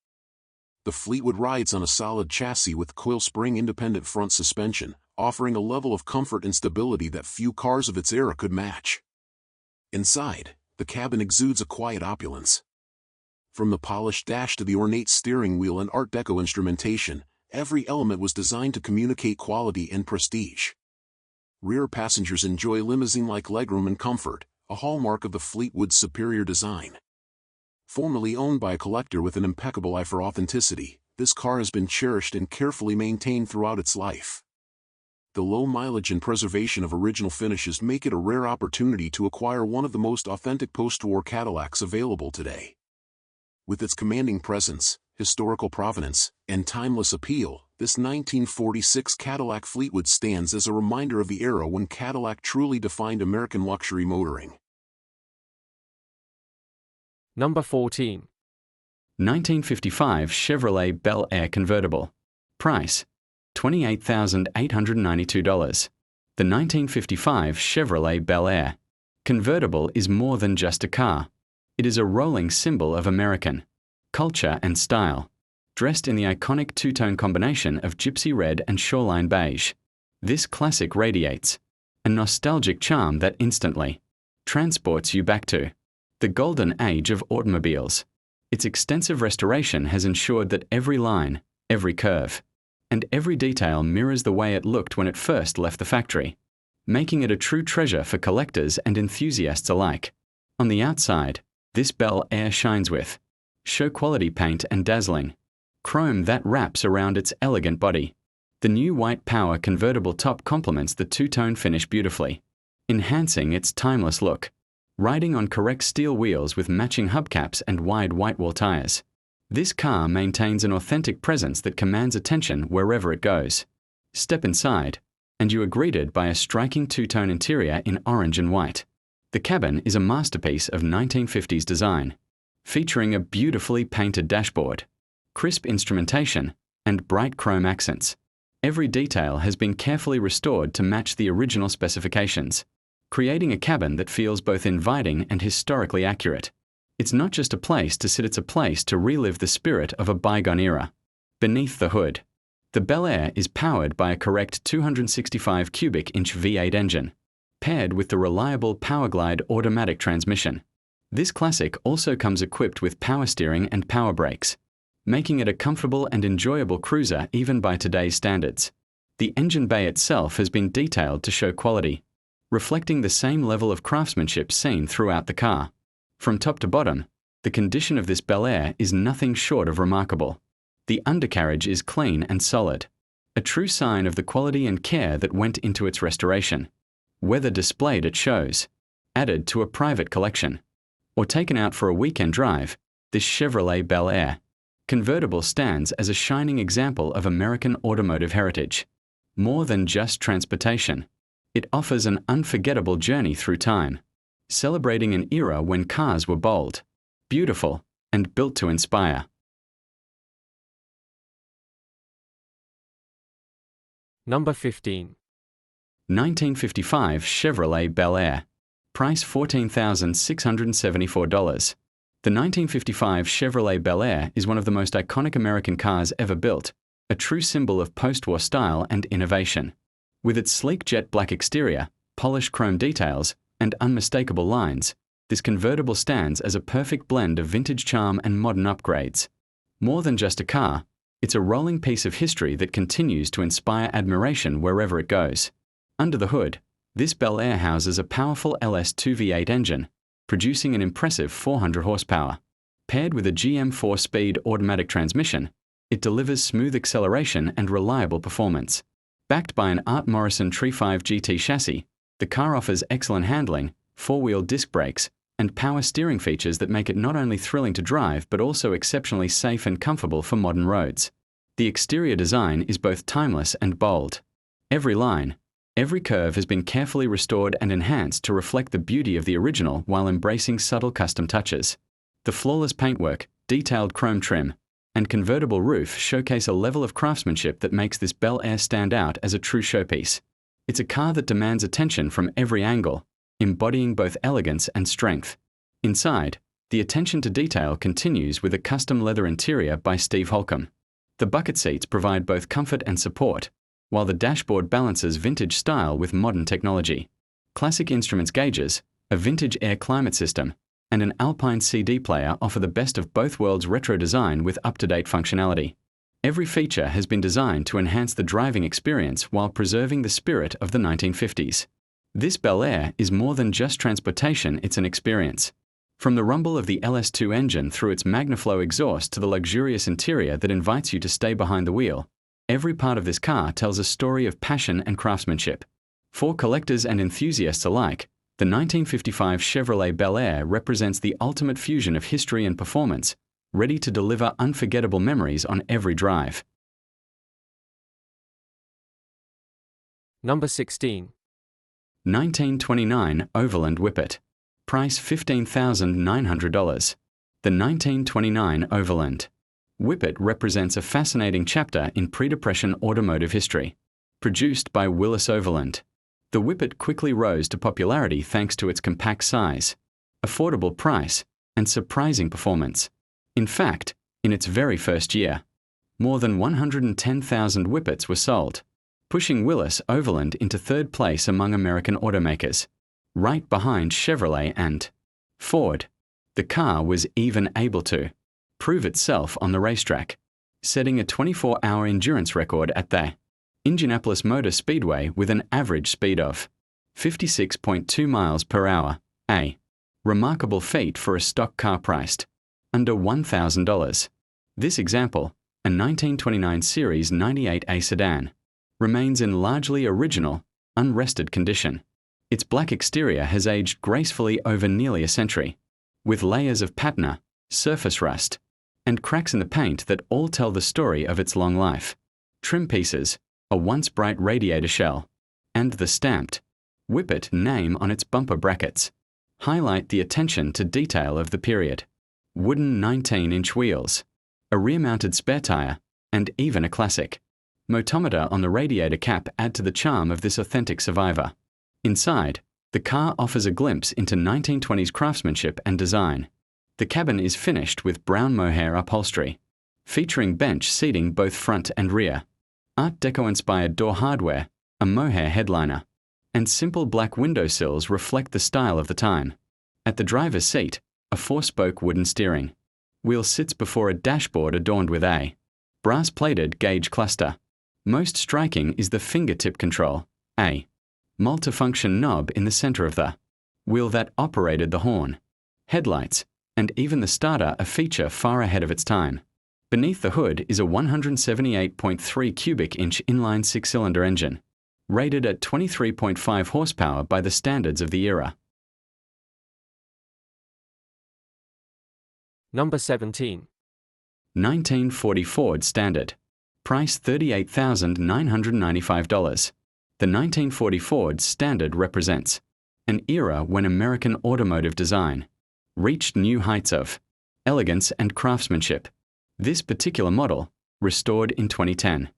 The Fleetwood rides on a solid chassis with coil spring independent front suspension, offering a level of comfort and stability that few cars of its era could match. Inside, the cabin exudes a quiet opulence. From the polished dash to the ornate steering wheel and Art Deco instrumentation, every element was designed to communicate quality and prestige. Rear passengers enjoy limousine-like legroom and comfort, a hallmark of the Fleetwood's superior design. Formerly owned by a collector with an impeccable eye for authenticity, this car has been cherished and carefully maintained throughout its life. The low mileage and preservation of original finishes make it a rare opportunity to acquire one of the most authentic post-war Cadillacs available today. With its commanding presence, historical provenance, and timeless appeal, this 1946 Cadillac Fleetwood stands as a reminder of the era when Cadillac truly defined American luxury motoring. Number 14. 1955 Chevrolet Bel Air Convertible. Price, $28,892. The 1955 Chevrolet Bel Air Convertible is more than just a car. It is a rolling symbol of American culture and style. Dressed in the iconic two-tone combination of gypsy red and shoreline beige, This classic radiates a nostalgic charm that instantly transports you back to the golden age of automobiles. Its extensive restoration has ensured that every line, every curve, and every detail mirrors the way it looked when it first left the factory, making it a true treasure for collectors and enthusiasts alike. On the outside, this Bel Air shines with show-quality paint and dazzling chrome that wraps around its elegant body. The new white power convertible top complements the two-tone finish beautifully, enhancing its timeless look. Riding on correct steel wheels with matching hubcaps and wide whitewall tires, this car maintains an authentic presence that commands attention wherever it goes. Step inside, and you are greeted by a striking two-tone interior in orange and white. The cabin is a masterpiece of 1950s design, featuring a beautifully painted dashboard, crisp instrumentation, and bright chrome accents. Every detail has been carefully restored to match the original specifications, creating a cabin that feels both inviting and historically accurate. It's not just a place to sit, it's a place to relive the spirit of a bygone era. Beneath the hood, the Bel Air is powered by a correct 265 cubic inch V8 engine, paired with the reliable Powerglide automatic transmission. This classic also comes equipped with power steering and power brakes, making it a comfortable and enjoyable cruiser even by today's standards. The engine bay itself has been detailed to show quality, reflecting the same level of craftsmanship seen throughout the car. From top to bottom, the condition of this Bel Air is nothing short of remarkable. The undercarriage is clean and solid, a true sign of the quality and care that went into its restoration. Whether displayed at shows, added to a private collection, or taken out for a weekend drive, this Chevrolet Bel Air Convertible stands as a shining example of American automotive heritage. More than just transportation, it offers an unforgettable journey through time, celebrating an era when cars were bold, beautiful, and built to inspire. Number 15. 1955 Chevrolet Bel Air. Price $14,674. The 1955 Chevrolet Bel Air is one of the most iconic American cars ever built, a true symbol of post-war style and innovation. With its sleek jet black exterior, polished chrome details, and unmistakable lines, this convertible stands as a perfect blend of vintage charm and modern upgrades. More than just a car, it's a rolling piece of history that continues to inspire admiration wherever it goes. Under the hood, this Bel Air houses a powerful LS2 V8 engine, producing an impressive 400 horsepower. Paired with a GM 4-speed automatic transmission, it delivers smooth acceleration and reliable performance. Backed by an Art Morrison Tree 5 GT chassis, the car offers excellent handling, four-wheel disc brakes, and power steering features that make it not only thrilling to drive but also exceptionally safe and comfortable for modern roads. The exterior design is both timeless and bold. Every line, every curve has been carefully restored and enhanced to reflect the beauty of the original while embracing subtle custom touches. The flawless paintwork, detailed chrome trim, and convertible roof showcase a level of craftsmanship that makes this Bel Air stand out as a true showpiece. It's a car that demands attention from every angle, embodying both elegance and strength. Inside, the attention to detail continues with a custom leather interior by Steve Holcomb. The bucket seats provide both comfort and support, while the dashboard balances vintage style with modern technology. Classic instruments gauges, a vintage air climate system, and an Alpine CD player offer the best of both worlds' retro design with up-to-date functionality. Every feature has been designed to enhance the driving experience while preserving the spirit of the 1950s. This Bel Air is more than just transportation, it's an experience. From the rumble of the LS2 engine through its MagnaFlow exhaust to the luxurious interior that invites you to stay behind the wheel, every part of this car tells a story of passion and craftsmanship. For collectors and enthusiasts alike, the 1955 Chevrolet Bel Air represents the ultimate fusion of history and performance, ready to deliver unforgettable memories on every drive. Number 16. 1929 Overland Whippet. Price $15,900. The 1929 Overland Whippet represents a fascinating chapter in pre-depression automotive history. Produced by Willis Overland, the Whippet quickly rose to popularity thanks to its compact size, affordable price, and surprising performance. In fact, in its very first year, more than 110,000 Whippets were sold. pushing Willis Overland into third place among American automakers, right behind Chevrolet and Ford. The car was even able to prove itself on the racetrack, setting a 24-hour endurance record at the Indianapolis Motor Speedway with an average speed of 56.2 miles per hour, a remarkable feat for a stock car priced under $1,000. This example, a 1929 Series 98A sedan, remains in largely original, unrested condition. Its black exterior has aged gracefully over nearly a century, with layers of patina, surface rust, and cracks in the paint that all tell the story of its long life. Trim pieces, a once bright radiator shell, and the stamped Whippet name on its bumper brackets highlight the attention to detail of the period. Wooden 19-inch wheels, a rear-mounted spare tire, and even a classic motometer on the radiator cap add to the charm of this authentic survivor. Inside, the car offers a glimpse into 1920s craftsmanship and design. The cabin is finished with brown mohair upholstery, featuring bench seating both front and rear, Art Deco-inspired door hardware, a mohair headliner, and simple black windowsills reflect the style of the time. At the driver's seat, a 4-spoke wooden steering wheel sits before a dashboard adorned with a brass-plated gauge cluster. Most striking is the fingertip control, a multifunction knob in the center of the wheel that operated the horn, headlights, and even the starter, a feature far ahead of its time. Beneath the hood is a 178.3 cubic inch inline 6-cylinder engine, rated at 23.5 horsepower by the standards of the era. Number 17. 1940 Ford Standard. Price $38,995. The 1940 Ford Standard represents an era when American automotive design reached new heights of elegance and craftsmanship. This particular model, restored in 2010,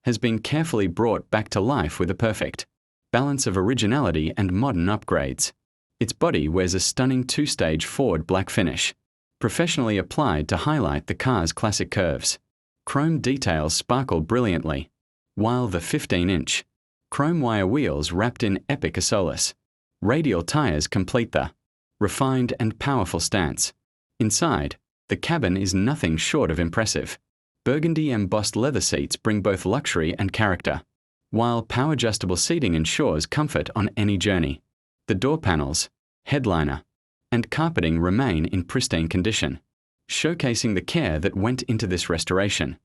has been carefully brought back to life with a perfect balance of originality and modern upgrades. Its body wears a stunning 2-stage Ford black finish, professionally applied to highlight the car's classic curves. Chrome details sparkle brilliantly, while the 15-inch chrome wire wheels wrapped in epic asolas radial tires complete the refined and powerful stance. Inside, the cabin is nothing short of impressive. Burgundy embossed leather seats bring both luxury and character, while power-adjustable seating ensures comfort on any journey. The door panels, headliner, and carpeting remain in pristine condition, showcasing the care that went into this restoration.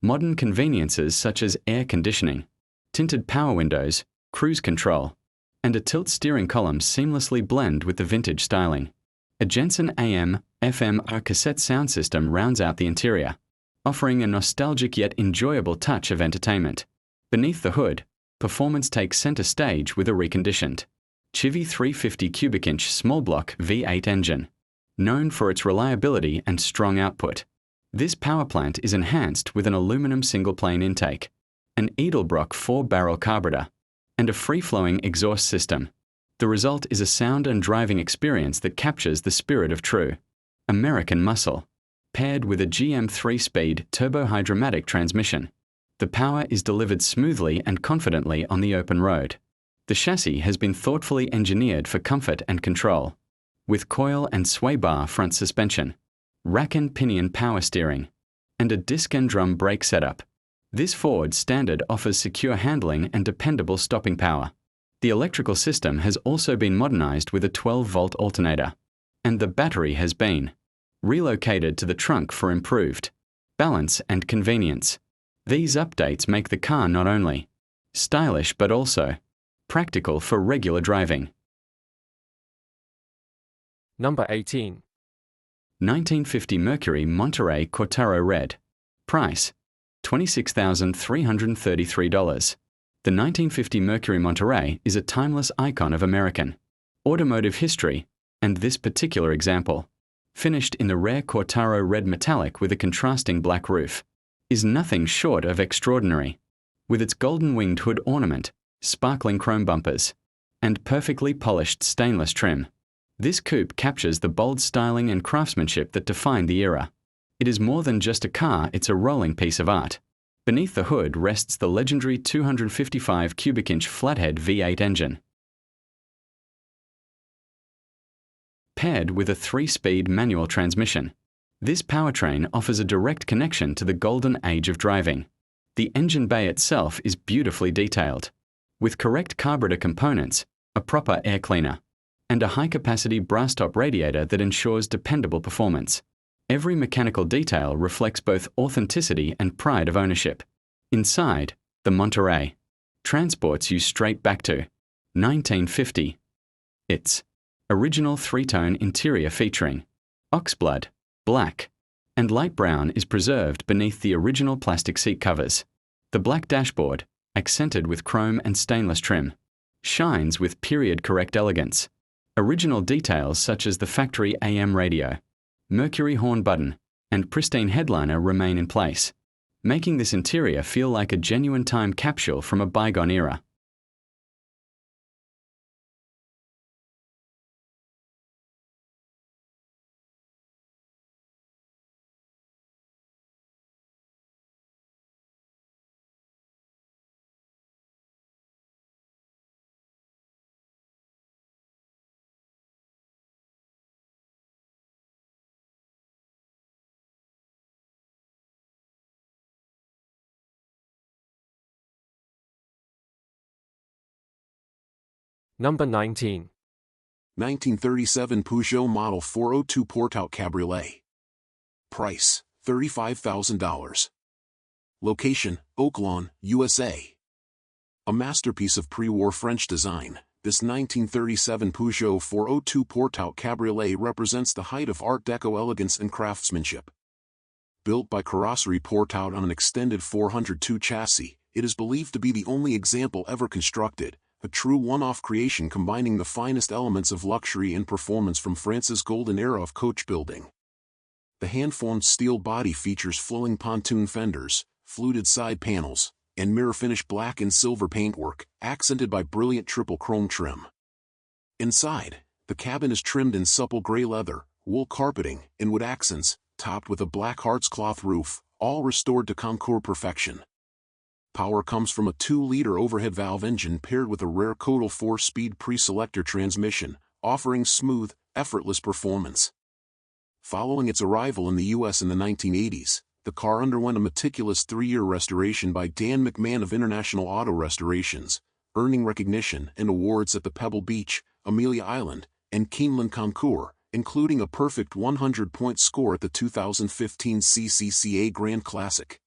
Modern conveniences such as air conditioning, tinted power windows, cruise control, and a tilt steering column seamlessly blend with the vintage styling. A Jensen AM/FM cassette sound system rounds out the interior, offering a nostalgic yet enjoyable touch of entertainment. Beneath the hood, performance takes center stage with a reconditioned Chevy 350 cubic inch small block V8 engine, known for its reliability and strong output. This power plant is enhanced with an aluminum single-plane intake, an Edelbrock 4-barrel carburetor, and a free-flowing exhaust system. The result is a sound and driving experience that captures the spirit of true American muscle. Paired with a GM 3-speed turbo-hydromatic transmission, the power is delivered smoothly and confidently on the open road. The chassis has been thoughtfully engineered for comfort and control, with coil and sway bar front suspension, rack and pinion power steering, and a disc and drum brake setup. This Ford Standard offers secure handling and dependable stopping power. The electrical system has also been modernized with a 12-volt alternator, and the battery has been relocated to the trunk for improved balance and convenience. These updates make the car not only stylish but also practical for regular driving. Number 18. 1950 Mercury Monterey Cortaro Red. Price $26,333. The 1950 Mercury Monterey is a timeless icon of American automotive history, and this particular example, finished in the rare Cortaro red metallic with a contrasting black roof, is nothing short of extraordinary. With its golden-winged hood ornament, sparkling chrome bumpers, and perfectly polished stainless trim, this coupe captures the bold styling and craftsmanship that defined the era. It is more than just a car, it's a rolling piece of art. Beneath the hood rests the legendary 255 cubic inch flathead V8 engine, paired with a 3-speed manual transmission. This powertrain offers a direct connection to the golden age of driving. The engine bay itself is beautifully detailed, with correct carburetor components, a proper air cleaner, and a high-capacity brass-top radiator that ensures dependable performance. Every mechanical detail reflects both authenticity and pride of ownership. Inside, the Monterey transports you straight back to 1950. Its original 3-tone interior featuring oxblood, black, and light brown is preserved beneath the original plastic seat covers. The black dashboard, accented with chrome and stainless trim, shines with period-correct elegance. Original details such as the factory AM radio, Mercury horn button, and pristine headliner remain in place, making this interior feel like a genuine time capsule from a bygone era. Number 19. 1937 Peugeot Model 402 Portout Cabriolet. Price, $35,000. Location, Oak Lawn, USA. A masterpiece of pre-war French design, this 1937 Peugeot 402 Portout Cabriolet represents the height of Art Deco elegance and craftsmanship. Built by Carrosserie Portout on an extended 402 chassis, it is believed to be the only example ever constructed, a true one-off creation combining the finest elements of luxury and performance from France's golden era of coach building. The hand-formed steel body features flowing pontoon fenders, fluted side panels, and mirror-finished black and silver paintwork, accented by brilliant triple chrome trim. Inside, the cabin is trimmed in supple gray leather, wool carpeting, and wood accents, topped with a black hearts cloth roof, all restored to concours perfection. Power comes from a 2-liter overhead valve engine paired with a rare Codal 4-speed pre-selector transmission, offering smooth, effortless performance. Following its arrival in the U.S. in the 1980s, the car underwent a meticulous 3-year restoration by Dan McMahon of International Auto Restorations, earning recognition and awards at the Pebble Beach, Amelia Island, and Keeneland concours, including a perfect 100-point score at the 2015 CCCA Grand Classic.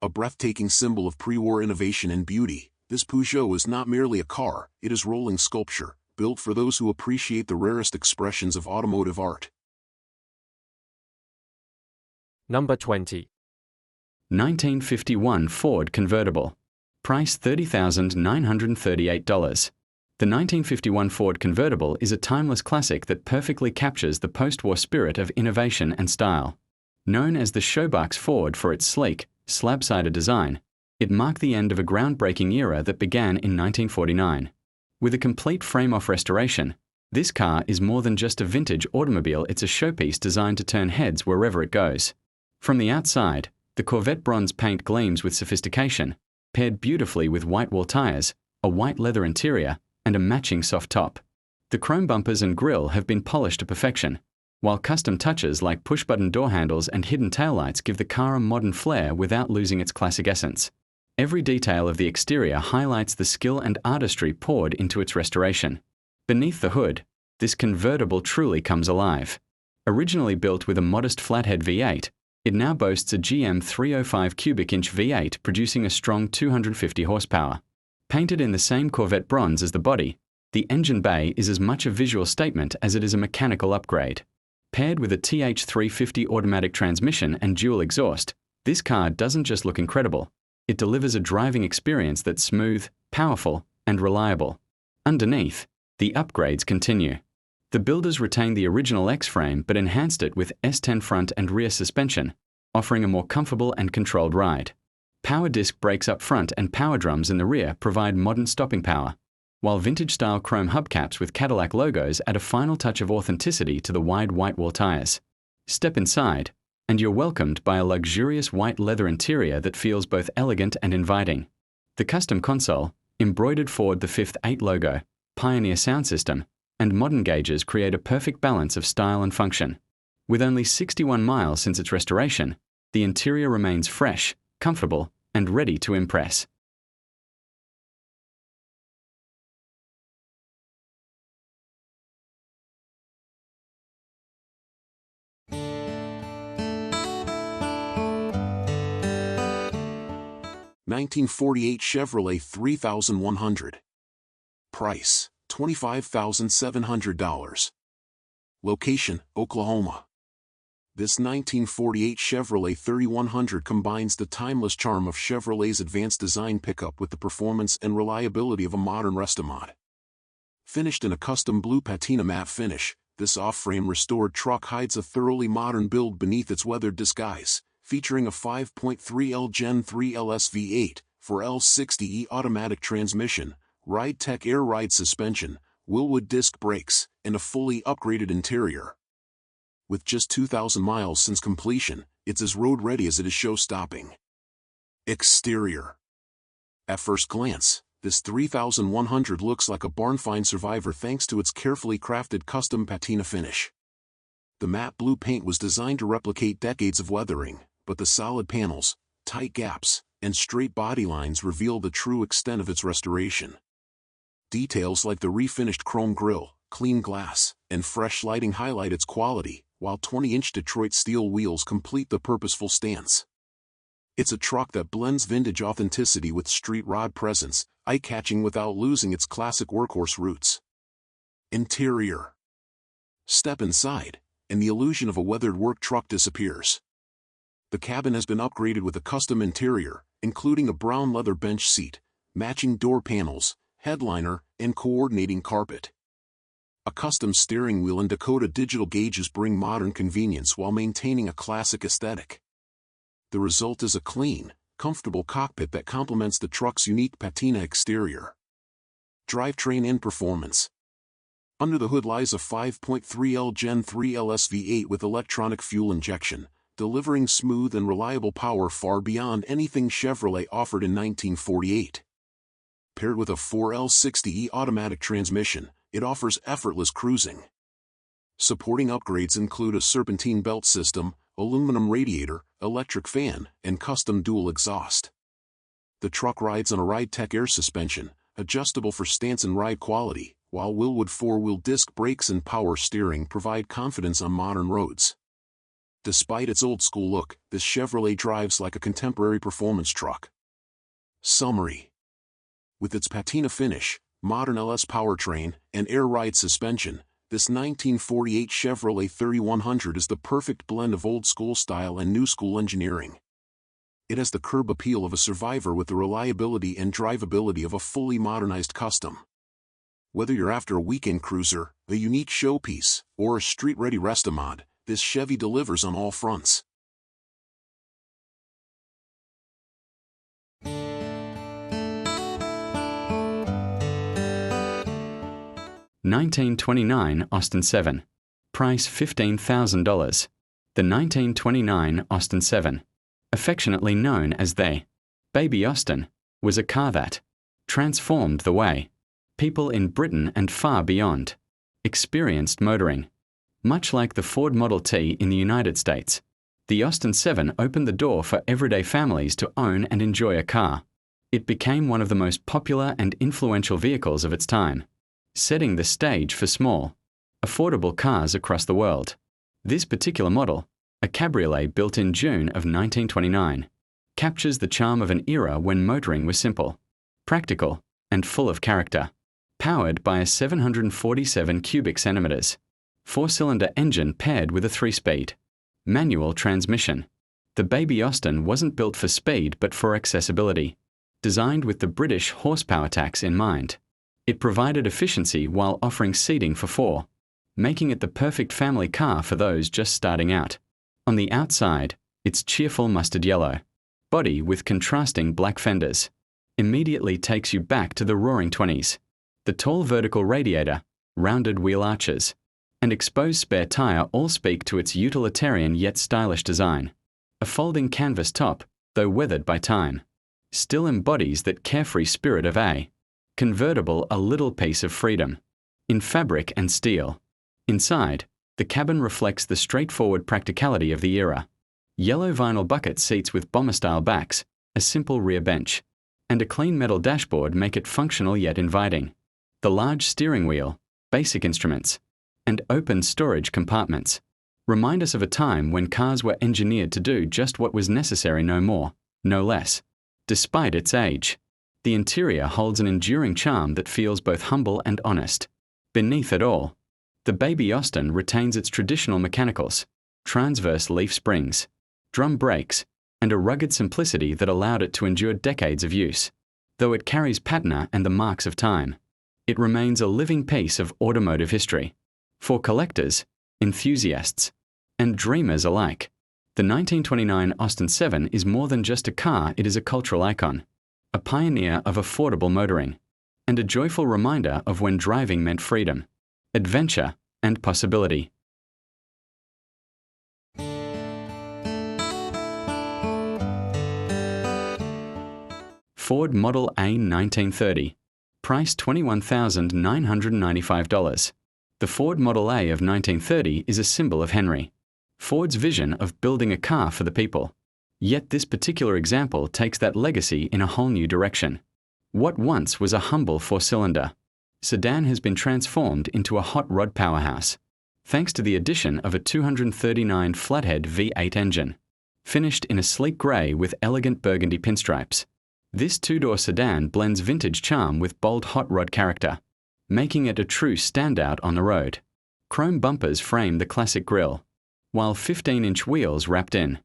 A breathtaking symbol of pre-war innovation and beauty, this Peugeot is not merely a car, it is rolling sculpture, built for those who appreciate the rarest expressions of automotive art. Number 20. 1951 Ford Convertible. Price $30,938. The 1951 Ford Convertible is a timeless classic that perfectly captures the post-war spirit of innovation and style. Known as the showbox Ford for its sleek, slab-sided design, it marked the end of a groundbreaking era that began in 1949. With a complete frame-off restoration, this car is more than just a vintage automobile, it's a showpiece designed to turn heads wherever it goes. From the outside, the Corvette bronze paint gleams with sophistication, paired beautifully with white wall tires, a white leather interior, and a matching soft top. The chrome bumpers and grille have been polished to perfection, while custom touches like push-button door handles and hidden taillights give the car a modern flair without losing its classic essence. Every detail of the exterior highlights the skill and artistry poured into its restoration. Beneath the hood, this convertible truly comes alive. Originally built with a modest flathead V8, it now boasts a GM 305 cubic inch V8 producing a strong 250 horsepower. Painted in the same Corvette bronze as the body, the engine bay is as much a visual statement as it is a mechanical upgrade. Paired with a TH350 automatic transmission and dual exhaust, this car doesn't just look incredible, it delivers a driving experience that's smooth, powerful, and reliable. Underneath, the upgrades continue. The builders retained the original X-frame but enhanced it with S10 front and rear suspension, offering a more comfortable and controlled ride. Power disc brakes up front and power drums in the rear provide modern stopping power, while vintage-style chrome hubcaps with Cadillac logos add a final touch of authenticity to the wide white wall tires. Step inside, and you're welcomed by a luxurious white leather interior that feels both elegant and inviting. The custom console, embroidered Ford the 5th 8 logo, Pioneer sound system, and modern gauges create a perfect balance of style and function. With only 61 miles since its restoration, the interior remains fresh, comfortable, and ready to impress. (1948) Chevrolet 3100. Price: $25,700. Location: Oklahoma. This 1948 Chevrolet 3100 combines the timeless charm of Chevrolet's advanced design pickup with the performance and reliability of a modern Restomod. Finished in a custom blue patina matte finish, this off-frame restored truck hides a thoroughly modern build beneath its weathered disguise, featuring a 5.3L Gen 3 LS V8, 4L60E automatic transmission, ride-tech air-ride suspension, Wilwood disc brakes, and a fully upgraded interior. With just 2,000 miles since completion, it's as road-ready as it is show-stopping. Exterior. At first glance, this 3100 looks like a barn-find survivor thanks to its carefully crafted custom patina finish. The matte blue paint was designed to replicate decades of weathering, but the solid panels, tight gaps, and straight body lines reveal the true extent of its restoration. Details like the refinished chrome grille, clean glass, and fresh lighting highlight its quality, while 20-inch Detroit steel wheels complete the purposeful stance. It's a truck that blends vintage authenticity with street rod presence, eye-catching without losing its classic workhorse roots. Interior. Step inside, and the illusion of a weathered work truck disappears. The cabin has been upgraded with a custom interior, including a brown leather bench seat, matching door panels, headliner, and coordinating carpet. A custom steering wheel and Dakota digital gauges bring modern convenience while maintaining a classic aesthetic. The result is a clean, comfortable cockpit that complements the truck's unique patina exterior. Drivetrain and performance. Under the hood lies a 5.3L Gen 3 LS V8 with electronic fuel injection, delivering smooth and reliable power far beyond anything Chevrolet offered in 1948. Paired with a 4L60E automatic transmission, it offers effortless cruising. Supporting upgrades include a serpentine belt system, aluminum radiator, electric fan, and custom dual exhaust. The truck rides on a ride-tech air suspension, adjustable for stance and ride quality, while Wilwood four-wheel disc brakes and power steering provide confidence on modern roads. Despite its old-school look, this Chevrolet drives like a contemporary performance truck. Summary. With its patina finish, modern LS powertrain, and air-ride suspension, this 1948 Chevrolet 3100 is the perfect blend of old-school style and new-school engineering. It has the curb appeal of a survivor with the reliability and drivability of a fully modernized custom. Whether you're after a weekend cruiser, a unique showpiece, or a street-ready Restomod, this Chevy delivers on all fronts. 1929 Austin 7. Price $15,000. The 1929 Austin 7, affectionately known as the Baby Austin, was a car that transformed the way people in Britain and far beyond experienced motoring. Much like the Ford Model T in the United States, the Austin 7 opened the door for everyday families to own and enjoy a car. It became one of the most popular and influential vehicles of its time, setting the stage for small, affordable cars across the world. This particular model, a cabriolet built in June of 1929, captures the charm of an era when motoring was simple, practical, and full of character. Powered by a 747 cubic centimeters, four-cylinder engine paired with a 3-speed manual transmission, the Baby Austin wasn't built for speed but for accessibility. Designed with the British horsepower tax in mind, it provided efficiency while offering seating for 4, making it the perfect family car for those just starting out. On the outside, its cheerful mustard yellow body with contrasting black fenders immediately takes you back to the roaring 20s. The tall vertical radiator, rounded wheel arches, and exposed spare tire all speak to its utilitarian yet stylish design. A folding canvas top, though weathered by time, still embodies that carefree spirit of a convertible, a little piece of freedom, in fabric and steel. Inside, the cabin reflects the straightforward practicality of the era. Yellow vinyl bucket seats with bomber-style backs, a simple rear bench, and a clean metal dashboard make it functional yet inviting. The large steering wheel, basic instruments, and open storage compartments remind us of a time when cars were engineered to do just what was necessary, no more, no less. Despite its age, the interior holds an enduring charm that feels both humble and honest. Beneath it all, the Baby Austin retains its traditional mechanicals, transverse leaf springs, drum brakes, and a rugged simplicity that allowed it to endure decades of use. Though it carries patina and the marks of time, it remains a living piece of automotive history. For collectors, enthusiasts, and dreamers alike, the 1929 Austin 7 is more than just a car, it is a cultural icon, a pioneer of affordable motoring, and a joyful reminder of when driving meant freedom, adventure, and possibility. Ford Model A 1930. Price $21,995. The Ford Model A of 1930 is a symbol of Henry Ford's vision of building a car for the people. Yet this particular example takes that legacy in a whole new direction. What once was a humble four-cylinder sedan has been transformed into a hot rod powerhouse, thanks to the addition of a 239 flathead V8 engine, finished in a sleek grey with elegant burgundy pinstripes. This two-door sedan blends vintage charm with bold hot rod character, making it a true standout on the road. Chrome bumpers frame the classic grille, while 15-inch wheels wrapped in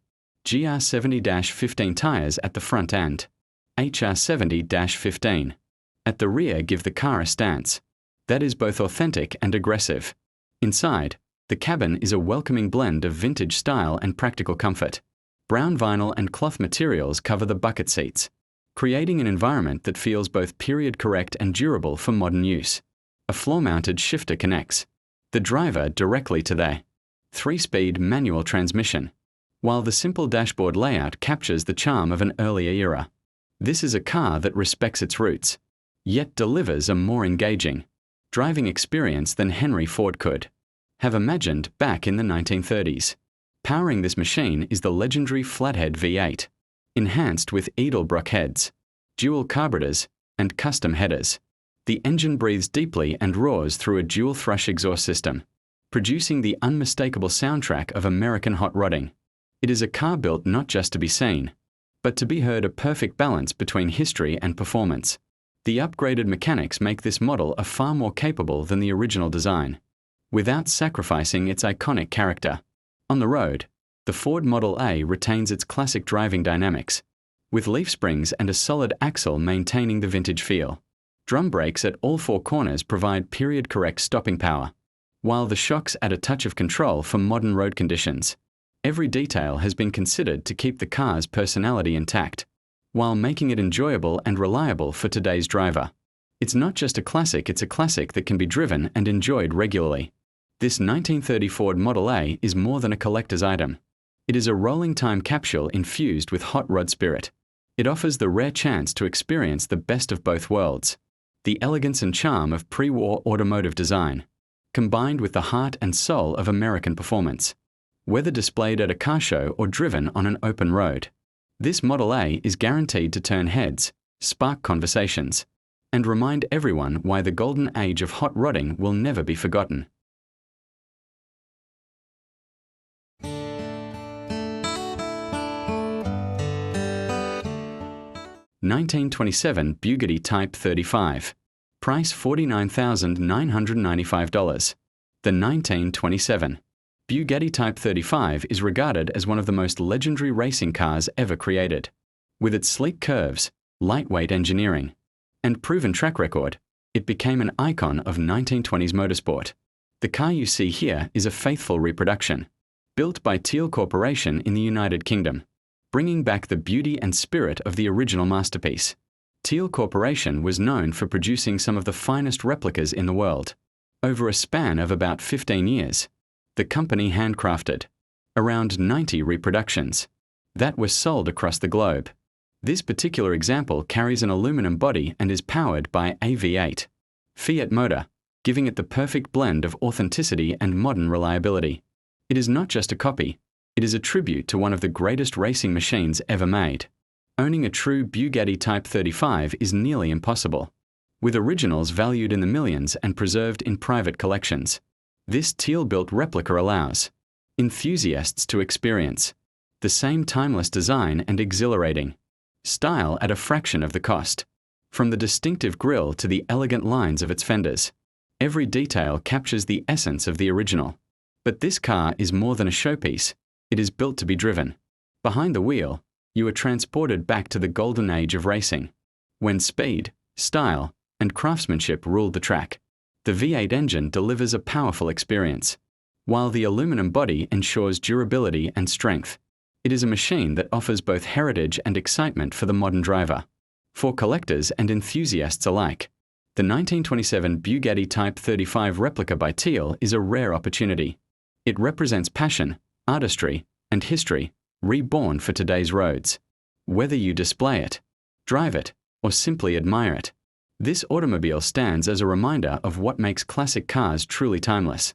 GR70-15 tires at the front and HR70-15 at the rear give the car a stance that is both authentic and aggressive. Inside, the cabin is a welcoming blend of vintage style and practical comfort. Brown vinyl and cloth materials cover the bucket seats, creating an environment that feels both period-correct and durable for modern use. A floor-mounted shifter connects the driver directly to the 3-speed manual transmission, while the simple dashboard layout captures the charm of an earlier era. This is a car that respects its roots, yet delivers a more engaging driving experience than Henry Ford could have imagined back in the 1930s. Powering this machine is the legendary flathead V8, enhanced with Edelbrock heads, dual carburetors, and custom headers. The engine breathes deeply and roars through a dual-thrush exhaust system, producing the unmistakable soundtrack of American hot rodding. It is a car built not just to be seen, but to be heard, a perfect balance between history and performance. The upgraded mechanics make this model a far more capable than the original design, without sacrificing its iconic character. On the road, the Ford Model A retains its classic driving dynamics, with leaf springs and a solid axle maintaining the vintage feel. Drum brakes at all four corners provide period-correct stopping power, while the shocks add a touch of control for modern road conditions. Every detail has been considered to keep the car's personality intact, while making it enjoyable and reliable for today's driver. It's not just a classic, it's a classic that can be driven and enjoyed regularly. This 1930 Ford Model A is more than a collector's item. It is a rolling time capsule infused with hot rod spirit. It offers the rare chance to experience the best of both worlds, the elegance and charm of pre-war automotive design, combined with the heart and soul of American performance. Whether displayed at a car show or driven on an open road, this Model A is guaranteed to turn heads, spark conversations, and remind everyone why the golden age of hot rodding will never be forgotten. (1927) Bugatti Type 35. Price $49,995. The 1927 Bugatti Type 35 is regarded as one of the most legendary racing cars ever created. With its sleek curves, lightweight engineering, and proven track record, it became an icon of 1920s motorsport. The car you see here is a faithful reproduction, built by Teal Corporation in the United Kingdom, bringing back the beauty and spirit of the original masterpiece. Teal Corporation was known for producing some of the finest replicas in the world. over a span of about 15 years. The company handcrafted around 90 reproductions that were sold across the globe. This particular example carries an aluminum body and is powered by a V8 Fiat motor, giving it the perfect blend of authenticity and modern reliability. It is not just a copy, it is a tribute to one of the greatest racing machines ever made. Owning a true Bugatti Type 35 is nearly impossible, with originals valued in the millions and preserved in private collections. This teal-built replica allows enthusiasts to experience the same timeless design and exhilarating style at a fraction of the cost. From the distinctive grille to the elegant lines of its fenders, every detail captures the essence of the original. But this car is more than a showpiece, it is built to be driven. Behind the wheel, you are transported back to the golden age of racing, when speed, style, and craftsmanship ruled the track. The V8 engine delivers a powerful experience, while the aluminum body ensures durability and strength. It is a machine that offers both heritage and excitement for the modern driver. For collectors and enthusiasts alike, the 1927 Bugatti Type 35 replica by Teal is a rare opportunity. It represents passion, artistry, and history, reborn for today's roads. Whether you display it, drive it, or simply admire it, this automobile stands as a reminder of what makes classic cars truly timeless.